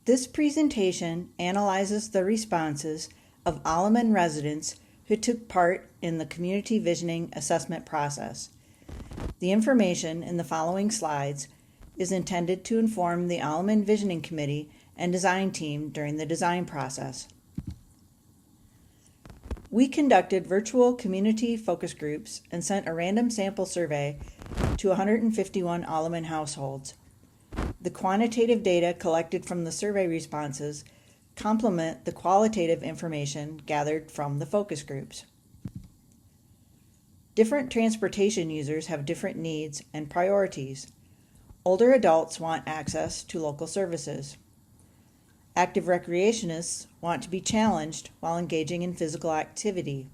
This presentation analyzes the responses of Alleman residents who took part in the community visioning assessment process. The information in the following slides is intended to inform the Alleman Visioning Committee and design team during the design process. We conducted virtual community focus groups and sent a random sample survey to 151 Alleman households. The quantitative data collected from the survey responses complement the qualitative information gathered from the focus groups. Different transportation users have different needs and priorities. Older adults want access to local services. Active recreationists want to be challenged while engaging in physical activity.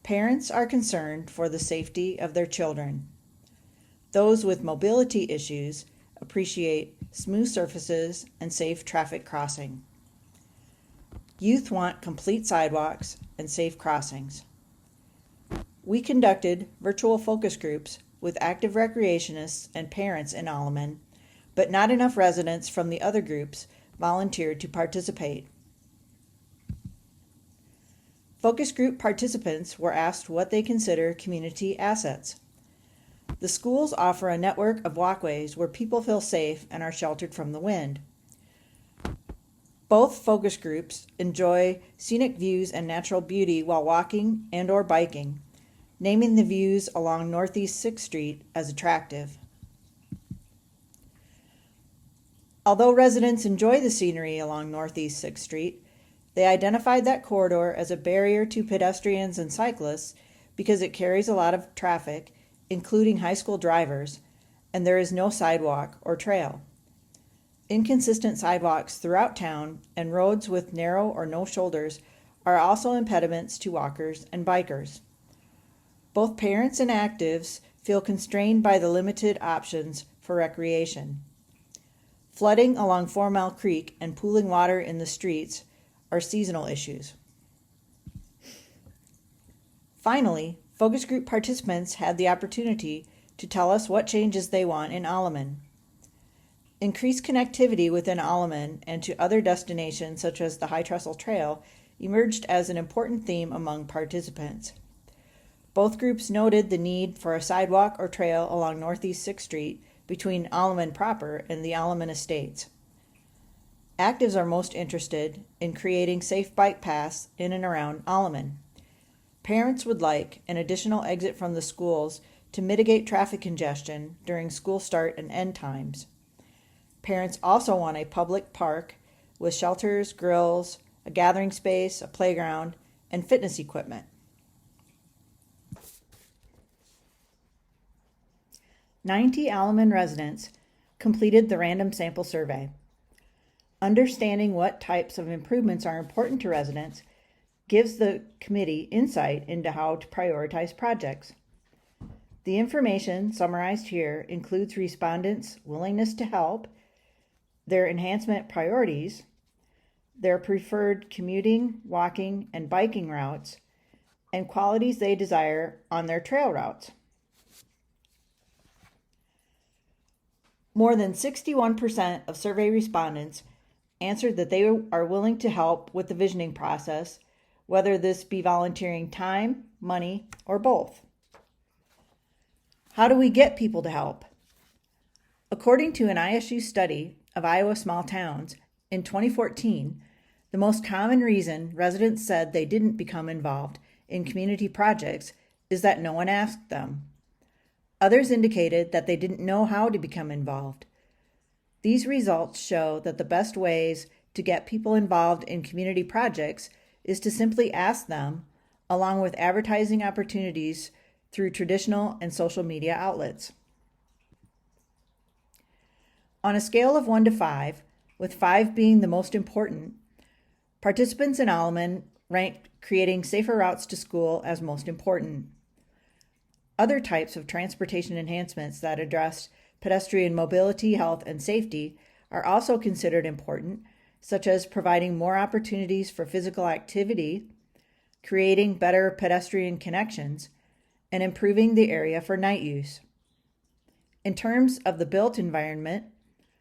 Parents are concerned for the safety of their children. Those with mobility issues appreciate smooth surfaces and safe traffic crossing. Youth want complete sidewalks and safe crossings. We conducted virtual focus groups with active recreationists and parents in Alleman, but not enough residents from the other groups volunteered to participate. Focus group participants were asked what they consider community assets. The schools offer a network of walkways where people feel safe and are sheltered from the wind. Both focus groups enjoy scenic views and natural beauty while walking and/or biking, naming the views along Northeast 6th Street as attractive. Although residents enjoy the scenery along Northeast 6th Street, they identified that corridor as a barrier to pedestrians and cyclists because it carries a lot of traffic, including high school drivers, and there is no sidewalk or trail. Inconsistent sidewalks throughout town and roads with narrow or no shoulders are also impediments to walkers and bikers. Both parents and actives feel constrained by the limited options for recreation. Flooding along 4 Mile Creek and pooling water in the streets are seasonal issues. Finally, focus group participants had the opportunity to tell us what changes they want in Alleman. Increased connectivity within Alleman and to other destinations such as the High Trestle Trail emerged as an important theme among participants. Both groups noted the need for a sidewalk or trail along Northeast 6th Street between Alleman proper and the Alleman Estates. Actives are most interested in creating safe bike paths in and around Alleman. Parents would like an additional exit from the schools to mitigate traffic congestion during school start and end times. Parents also want a public park with shelters, grills, a gathering space, a playground, and fitness equipment. 90 Alleman residents completed the random sample survey. Understanding what types of improvements are important to residents gives the committee insight into how to prioritize projects. The information summarized here includes respondents' willingness to help, their enhancement priorities, their preferred commuting, walking, and biking routes, and qualities they desire on their trail routes. More than 61% of survey respondents answered that they are willing to help with the visioning process, whether this be volunteering time, money, or both. How do we get people to help? According to an ISU study of Iowa small towns in 2014, the most common reason residents said they didn't become involved in community projects is that no one asked them. Others indicated that they didn't know how to become involved. These results show that the best ways to get people involved in community projects is to simply ask them, along with advertising opportunities through traditional and social media outlets. On a scale of 1 to 5, with 5 being the most important, participants in Alleman ranked creating safer routes to school as most important. Other types of transportation enhancements that address pedestrian mobility, health, and safety are also considered important, such as providing more opportunities for physical activity, creating better pedestrian connections, and improving the area for night use. In terms of the built environment,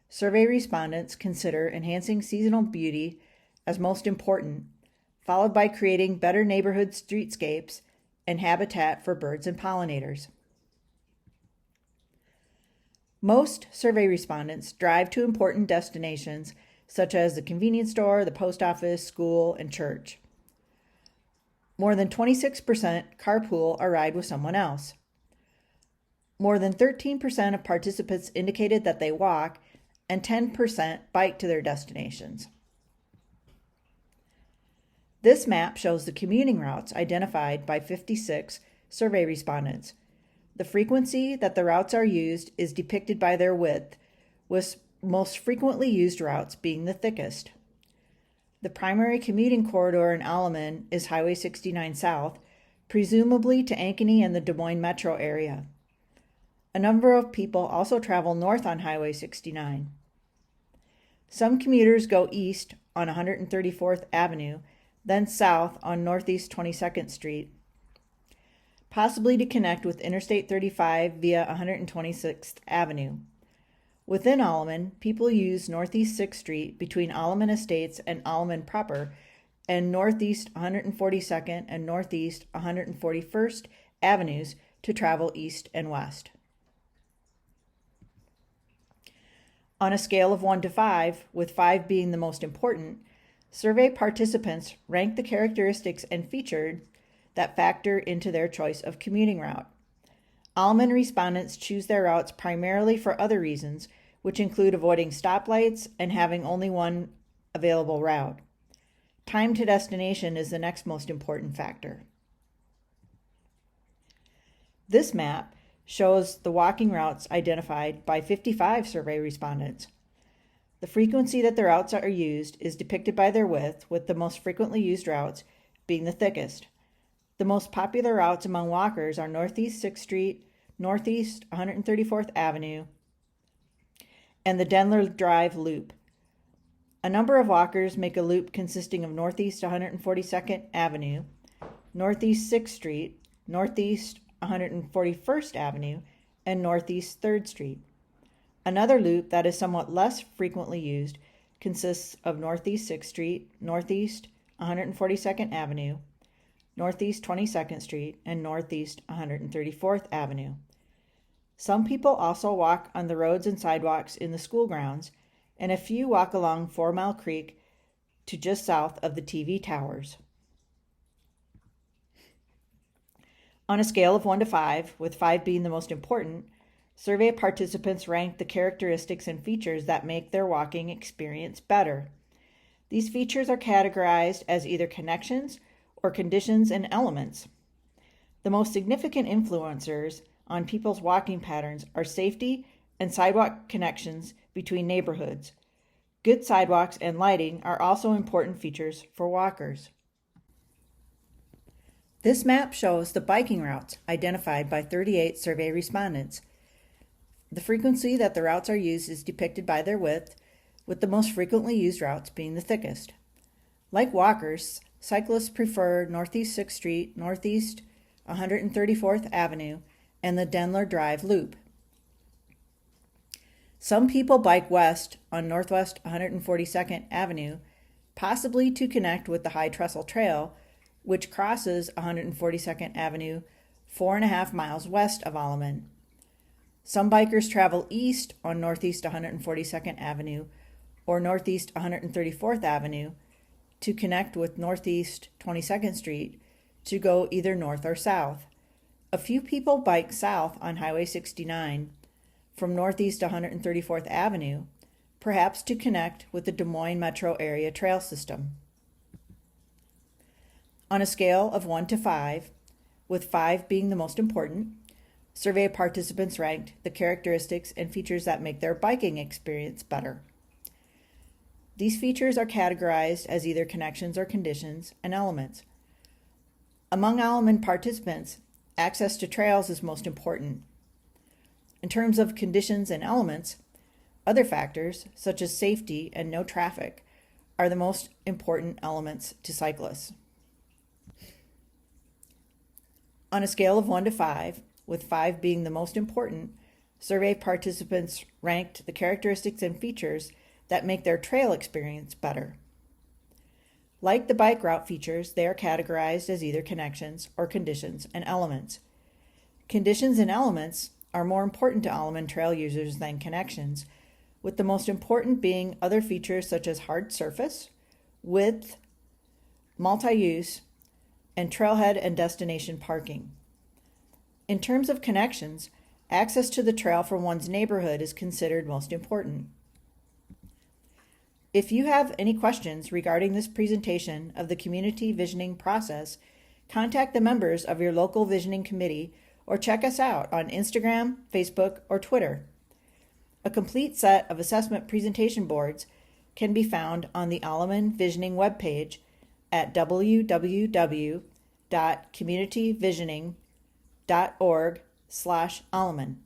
survey respondents consider enhancing seasonal beauty as most important, followed by creating better neighborhood streetscapes and habitat for birds and pollinators. Most survey respondents drive to important destinations such as the convenience store, the post office, school, and church. More than 26% carpool or ride with someone else. More than 13% of participants indicated that they walk, and 10% bike to their destinations. This map shows the commuting routes identified by 56 survey respondents. The frequency that the routes are used is depicted by their width, with most frequently used routes being the thickest. The primary commuting corridor in Alleman is Highway 69 South, presumably to Ankeny and the Des Moines metro area. A number of people also travel north on Highway 69. Some commuters go east on 134th Avenue, then south on Northeast 22nd Street, possibly to connect with Interstate 35 via 126th Avenue. Within Alleman, people use Northeast 6th Street between Alleman Estates and Alleman proper, and Northeast 142nd and Northeast 141st Avenues to travel east and west. On a scale of 1 to 5, with 5 being the most important, survey participants rank the characteristics and features that factor into their choice of commuting route. Alleman respondents choose their routes primarily for other reasons, which include avoiding stoplights and having only one available route. Time to destination is the next most important factor. This map shows the walking routes identified by 55 survey respondents. The frequency that the routes are used is depicted by their width, with the most frequently used routes being the thickest. The most popular routes among walkers are Northeast 6th Street, Northeast 134th Avenue, and the Denler Drive Loop. A number of walkers make a loop consisting of Northeast 142nd Avenue, Northeast 6th Street, Northeast 141st Avenue, and Northeast 3rd Street. Another loop that is somewhat less frequently used consists of Northeast 6th Street, Northeast 142nd Avenue, Northeast 22nd Street, and Northeast 134th Avenue. Some people also walk on the roads and sidewalks in the school grounds, and a few walk along 4 Mile Creek to just south of the TV towers. On a scale of 1 to 5, with 5 being the most important, survey participants rank the characteristics and features that make their walking experience better. These features are categorized as either connections or conditions and elements. The most significant influencers on people's walking patterns are safety and sidewalk connections between neighborhoods. Good sidewalks and lighting are also important features for walkers. This map shows the biking routes identified by 38 survey respondents. The frequency that the routes are used is depicted by their width, with the most frequently used routes being the thickest. Like walkers, cyclists prefer Northeast 6th Street, Northeast 134th Avenue, and the Denler Drive Loop. Some people bike west on Northwest 142nd Avenue, possibly to connect with the High Trestle Trail, which crosses 142nd Avenue 4.5 miles west of Alleman. Some bikers travel east on Northeast 142nd Avenue or Northeast 134th Avenue to connect with Northeast 22nd Street to go either north or south. A few people bike south on Highway 69 from Northeast 134th Avenue, perhaps to connect with the Des Moines metro area trail system. On a scale of 1 to 5, with 5 being the most important, survey participants ranked the characteristics and features that make their biking experience better. These features are categorized as either connections or conditions and elements. Among Alleman participants, access to trails is most important. In terms of conditions and elements, other factors, such as safety and no traffic, are the most important elements to cyclists. On a scale of 1 to 5, with 5 being the most important, Survey participants ranked the characteristics and features that make their trail experience better. Like the bike route features, they are categorized as either connections or conditions and elements. Conditions and elements are more important to Alleman trail users than connections, with the most important being other features such as hard surface, width, multi-use, and trailhead and destination parking. In terms of connections, access to the trail from one's neighborhood is considered most important. If you have any questions regarding this presentation of the community visioning process, contact the members of your local visioning committee or check us out on Instagram, Facebook, or Twitter. A complete set of assessment presentation boards can be found on the Alleman Visioning webpage at www.communityvisioning.org/Alleman.